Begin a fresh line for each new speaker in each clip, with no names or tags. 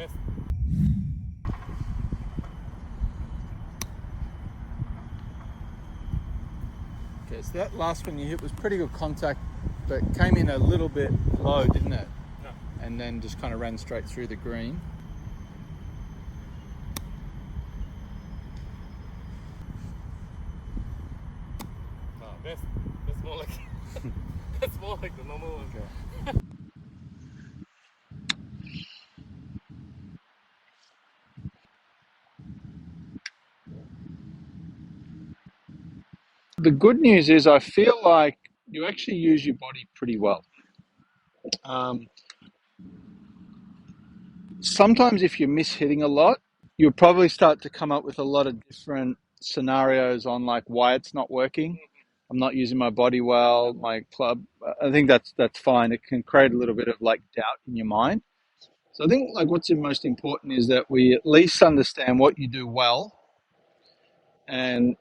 best.
Okay, so that last one you hit was pretty good contact, but came in a little bit low, didn't it?
No.
And then just kind of ran straight through the green.
No, that's more like that's more like the normal one.
Okay. The good news is I feel like you actually use your body pretty well. Sometimes if you're mishitting a lot, you'll probably start to come up with a lot of different scenarios on like why it's not working. I'm not using my body well, my club. I think that's fine. It can create a little bit of like doubt in your mind. So I think like what's most important is that we at least understand what you do well and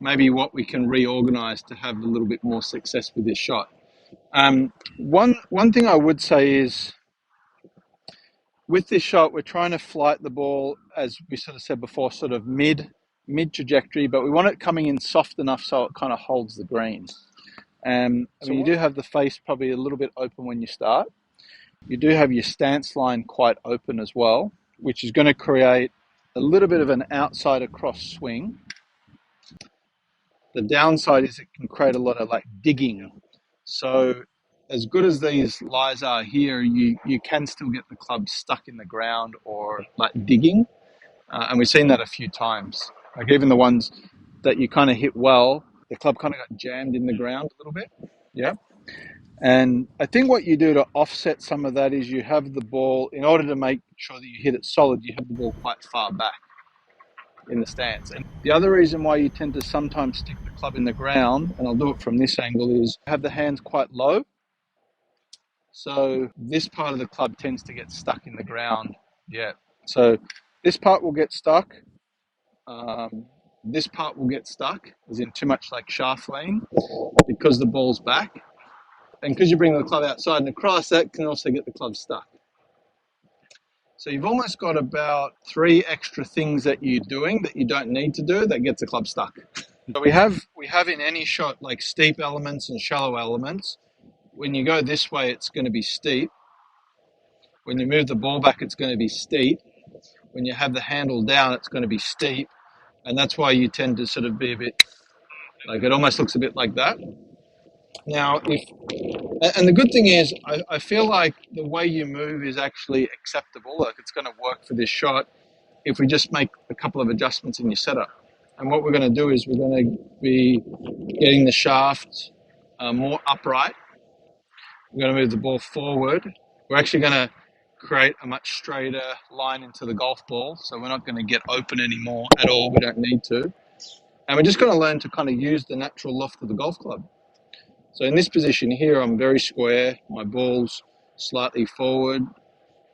maybe what we can reorganize to have a little bit more success with this shot. One thing I would say is with this shot, we're trying to flight the ball, as we sort of said before, sort of mid trajectory, but we want it coming in soft enough so it kind of holds the green. I mean, you do have the face probably a little bit open when you start. You do have your stance line quite open as well, which is going to create a little bit of an outside across swing. The downside is it can create a lot of like digging. So as good as these lies are here, you can still get the club stuck in the ground or like digging. And we've seen that a few times. Like even the ones that you kind of hit well, the club kind of got jammed in the ground a little bit. Yeah. And I think what you do to offset some of that is you have the ball, in order to make sure that you hit it solid, you have the ball quite far back in the stance. And the other reason why you tend to sometimes stick the club in the ground, and I'll do it from this angle, is have the hands quite low. So this part of the club tends to get stuck in the ground. Yeah. So this part will get stuck. This part will get stuck, as in too much like shaft lean, because the ball's back. And because you bring the club outside and across, that can also get the club stuck. So you've almost got about 3 extra things that you're doing that you don't need to do that gets the club stuck. So we have in any shot like steep elements and shallow elements. When you go this way, it's going to be steep. When you move the ball back, it's going to be steep. When you have the handle down, it's going to be steep. And that's why you tend to sort of be a bit, like it almost looks a bit like that. Now, and the good thing is, I feel like the way you move is actually acceptable. Like it's going to work for this shot if we just make a couple of adjustments in your setup. And what we're going to do is we're going to be getting the shaft more upright. We're going to move the ball forward. We're actually going to create a much straighter line into the golf ball. So we're not going to get open anymore at all. We don't need to. And we're just going to learn to kind of use the natural loft of the golf club. So in this position here, I'm very square. My ball's slightly forward.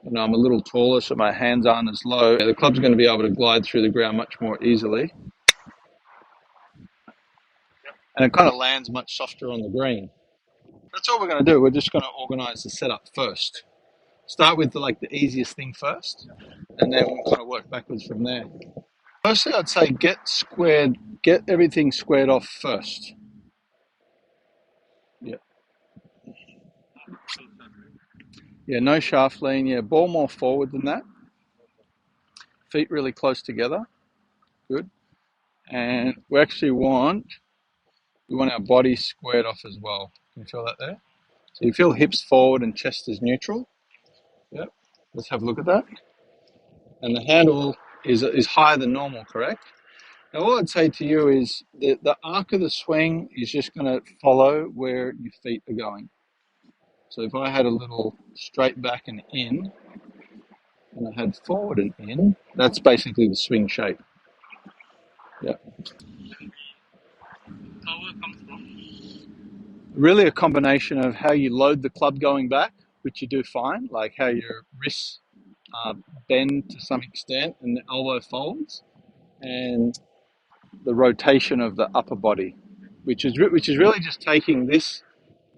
I'm a little taller, so my hands aren't as low. The club's going to be able to glide through the ground much more easily. And it kind of lands much softer on the green. That's all we're going to do. We're just going to organize the setup first. Start with the easiest thing first, and then we'll kind of work backwards from there. Firstly, I'd say get everything squared off first. Yeah. Yeah, no shaft lean. Yeah, ball more forward than that. Feet really close together. Good. And we actually want our body squared off as well. Can you feel that there? So you feel hips forward and chest is neutral. Yep. Let's have a look at that. And the handle is higher than normal, correct? Now all I'd say to you is the arc of the swing is just going to follow where your feet are going. So if I had a little straight back and in, and I had forward and in, that's basically the swing shape. Yeah.
Power comes from.
Really a combination of how you load the club going back, which you do fine, like how your wrists bend to some extent and the elbow folds, and the rotation of the upper body, which is really just taking this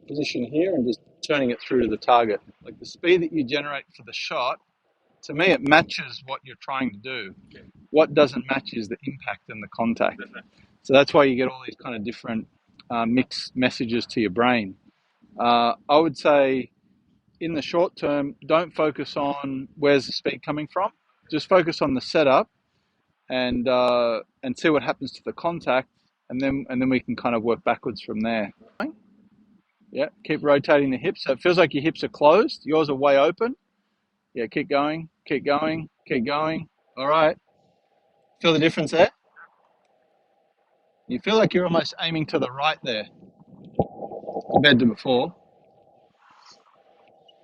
position here and just turning it through to the target. Like the speed that you generate for the shot to me, it matches what you're trying to do.
Okay.
What doesn't match is the impact and the contact.
That's right.
So that's why you get all these kind of different mixed messages to your brain. I would say in the short term, don't focus on where's the speed coming from. Just focus on the setup and see what happens to the contact, and then we can kind of work backwards from there. Yeah, keep rotating the hips. So it feels like your hips are closed. Yours are way open. Yeah, keep going, keep going, keep going. All right. Feel the difference there? You feel like you're almost aiming to the right there compared to before.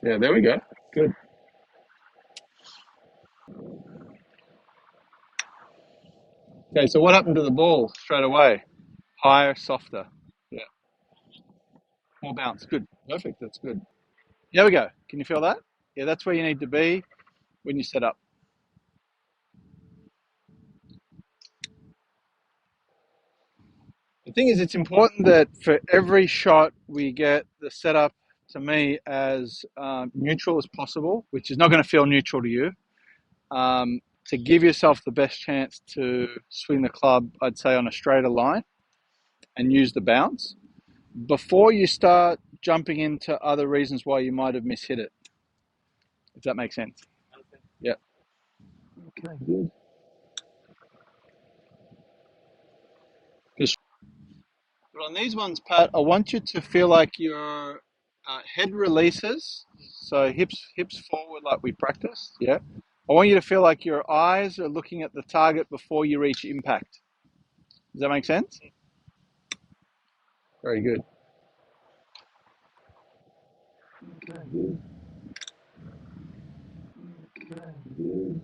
Yeah, there we go. Good. Okay, so what happened to the ball straight away? Higher, softer. Yeah, more bounce. Good. Perfect. That's good. There we go. Can you feel that? Yeah, that's where you need to be when you set up. The thing is, it's important that for every shot we get the setup to me as neutral as possible, which is not going to feel neutral to you, to give yourself the best chance to swing the club, I'd say, on a straighter line and use the bounce before you start jumping into other reasons why you might have mishit it, if that makes sense. Yeah. Okay, good. But on these ones, Pat, I want you to feel like your head releases, so hips forward like we practiced. Yeah. I want you to feel like your eyes are looking at the target before you reach impact. Does that make sense? Very good. Okay, good. Okay, good.